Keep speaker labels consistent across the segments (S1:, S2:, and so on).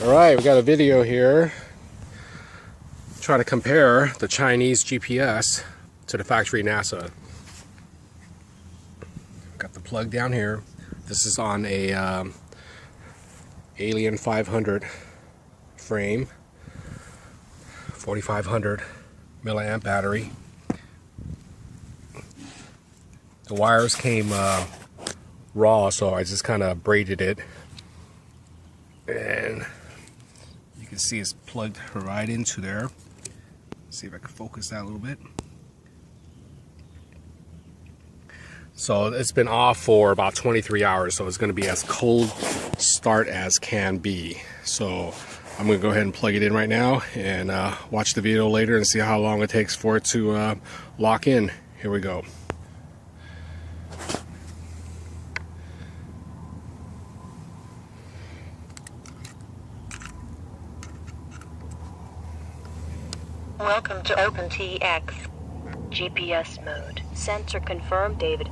S1: Alright, we got a video here. Try to compare the Chinese GPS to the factory Naza. Got the plug down here. This is on a Alien 500 frame, 4500 milliamp battery. The wires came raw, so I just kind of braided it, and you can see it's plugged right into there. See if I can focus that a little bit. So it's been off for about 23 hours, so it's going to be as cold start as can be. So I'm going to go ahead and plug it in right now and watch the video later and see how long it takes for it to lock in. Here we go.
S2: Welcome to OpenTX. GPS mode. Sensor confirmed, David.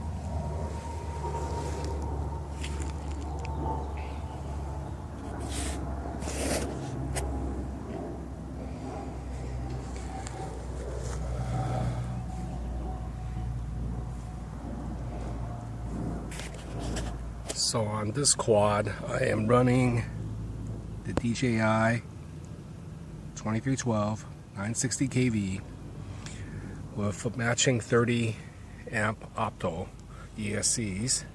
S1: So on this quad, I am running the DJI 2312 960 kV with matching 30 amp opto ESCs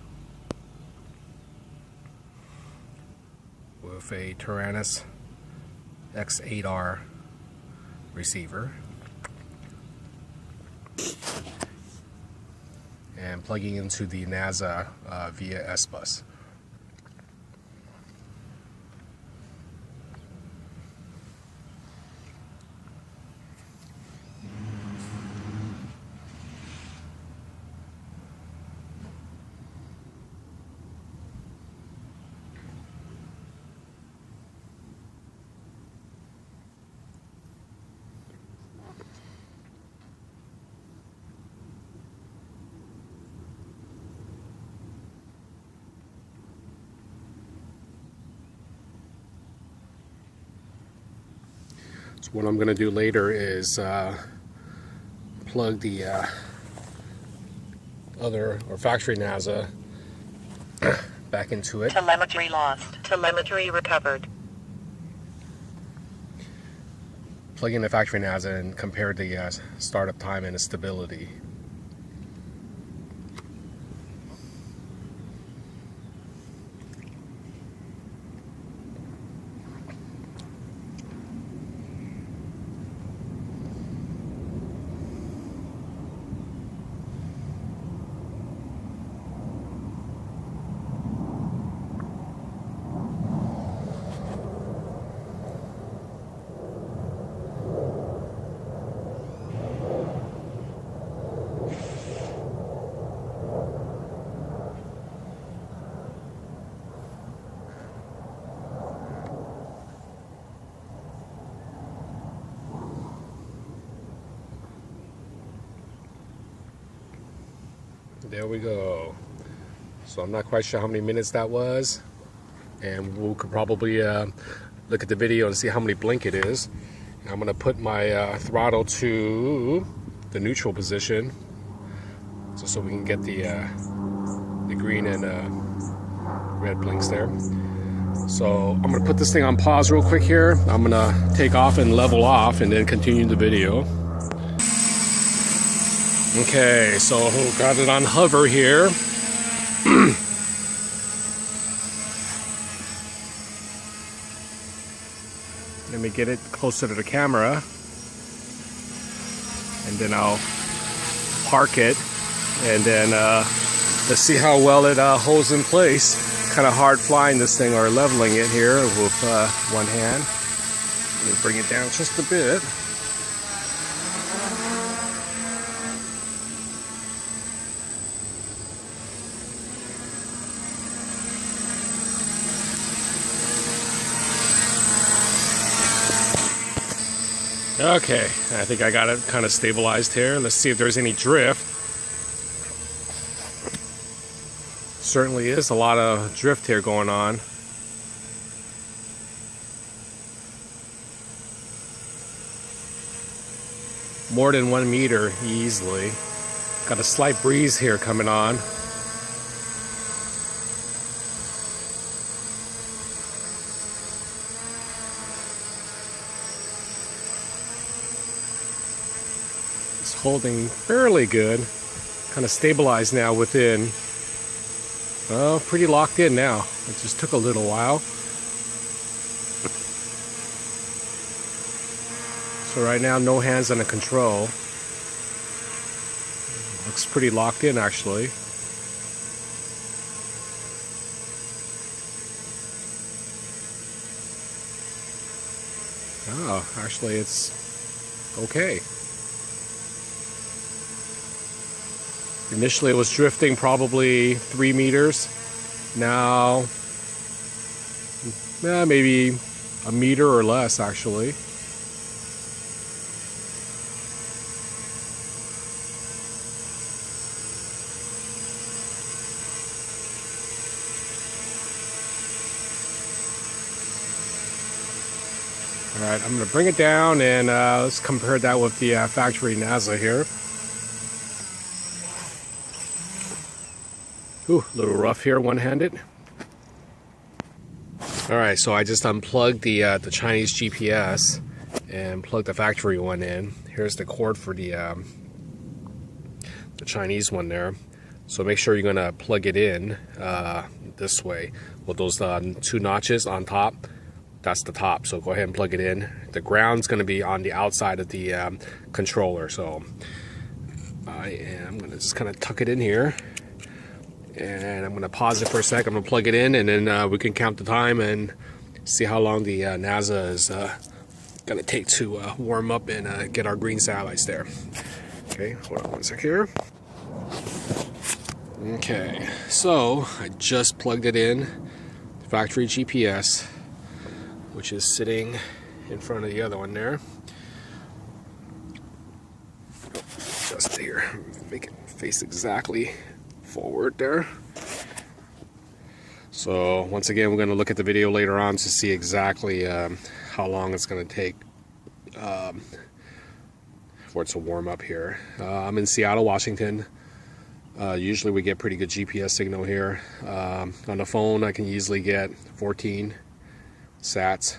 S1: with a Taranis X8R receiver and plugging into the Naza via S-Bus. So what I'm going to do later is plug the other or factory Naza back into it.
S2: Telemetry lost. Telemetry recovered.
S1: Plug in the factory Naza and compare the startup time and the stability. There we go. So I'm not quite sure how many minutes that was, and we could probably look at the video and see how many blink it is. And I'm going to put my throttle to the neutral position, just so we can get the green and red blinks there. So I'm going to put this thing on pause real quick here. I'm going to take off and level off and then continue the video. Okay, so got it on hover here. Let me get it closer to the camera, and then I'll park it, and then let's see how well it holds in place. Kind of hard flying this thing or leveling it here with one hand. Let me bring it down just a bit. Okay, I think I got it kind of stabilized here. Let's see if there's any drift. Certainly is a lot of drift here going on. more than 1 meter easily. Got a slight breeze here coming on. It's holding fairly good. Kind of stabilized now within. Oh, pretty locked in now. It just took a little while. So right now, no hands on the control. Looks pretty locked in, actually. Oh, actually, it's okay. Initially, it was drifting probably 3 meters. Now, maybe a meter or less, actually. Alright, I'm going to bring it down and let's compare that with the factory Naza here. Ooh, a little rough here, one-handed. Alright, so I just unplugged the Chinese GPS and plugged the factory one in. Here's the cord for the Chinese one there. So make sure you're going to plug it in this way with those 2 notches on top. That's the top, so go ahead and plug it in. The ground's going to be on the outside of the controller, so I am going to just kind of tuck it in here, and I'm going to pause it for a sec. I'm going to plug it in, and then we can count the time and see how long the Naza is going to take to warm up and get our green satellites there. Okay, hold on one sec here. Okay, so I just plugged it in, the factory GPS, which is sitting in front of the other one there. Just here, make it face exactly forward there. So once again, we're going to look at the video later on to see exactly how long it's going to take for it to warm up here. I'm in Seattle, Washington. Usually we get pretty good GPS signal here. On the phone, I can easily get 14 sats.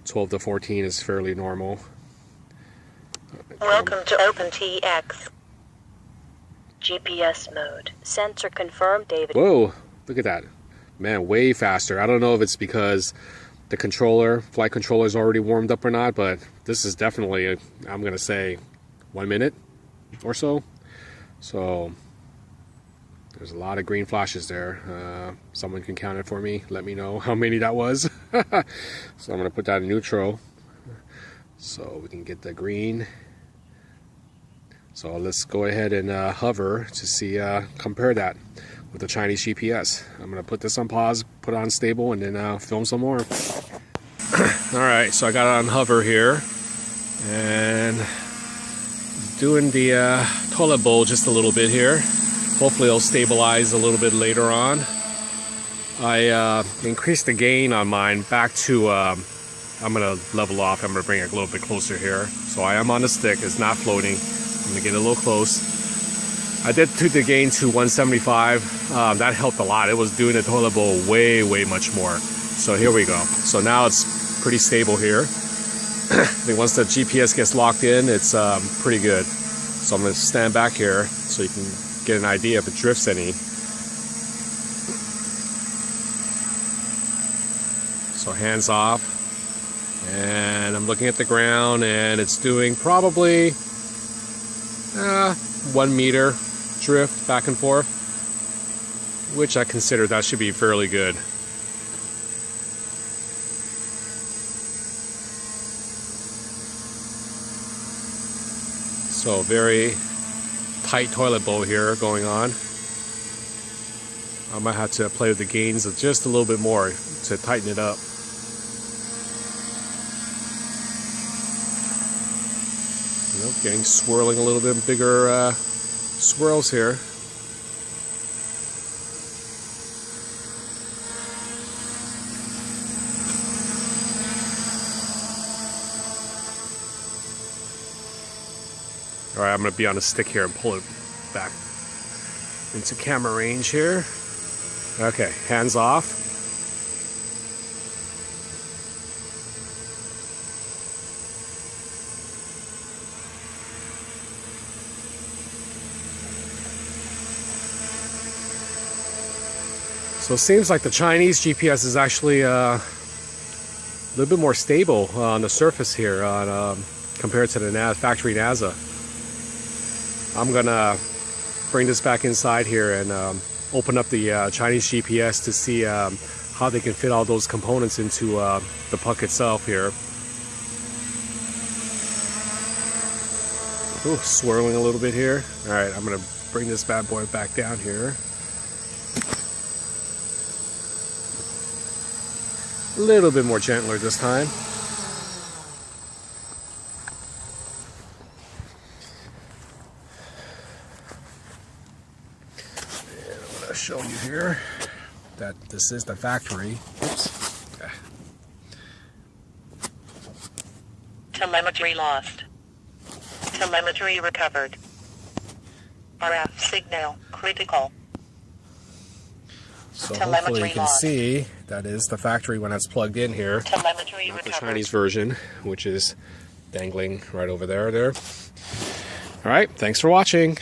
S1: 12 to 14 is fairly normal.
S2: Welcome to OpenTX. GPS mode. Sensor confirmed, David.
S1: Whoa, look at that. Man, way faster. I don't know if it's because the flight controller is already warmed up or not, but this is definitely, I'm going to say, 1 minute or so. So there's a lot of green flashes there. Someone can count it for me. Let me know how many that was. So I'm going to put that in neutral so we can get the green. So let's go ahead and hover to see, compare that with the Chinese GPS. I'm going to put this on pause, put it on stable, and then film some more. Alright, so I got it on hover here. And doing the toilet bowl just a little bit here. Hopefully it'll stabilize a little bit later on. I increased the gain on mine back to, I'm going to level off. I'm going to bring it a little bit closer here. So I am on the stick. It's not floating. I'm going to get a little close. I did took the gain to 175. That helped a lot. It was doing the toilet bowl way, way much more. So here we go. So now it's pretty stable here. I think once the GPS gets locked in, it's pretty good. So I'm going to stand back here so you can get an idea if it drifts any. So hands off. And I'm looking at the ground, and it's doing probably 1 meter drift back and forth, which I consider that should be fairly good. So very tight toilet bowl here going on. I might have to play with the gains just a little bit more to tighten it up. You know, getting swirling a little bit bigger swirls here. All right, I'm going to be on a stick here and pull it back into camera range here. Okay, hands off. So it seems like the Chinese GPS is actually a little bit more stable on the surface here compared to the factory Naza. I'm gonna bring this back inside here and open up the Chinese GPS to see how they can fit all those components into the puck itself here. Ooh, swirling a little bit here. All right, I'm gonna bring this bad boy back down here. A little bit more gentler this time. And I'm going to show you here that this is the factory. Oops. Okay.
S2: Telemetry lost. Telemetry recovered. RF signal critical.
S1: So hopefully you can see that is the factory when it's plugged in here.
S2: Telemetry
S1: Not the
S2: recovered.
S1: Chinese version, which is dangling right over there. All right, thanks for watching.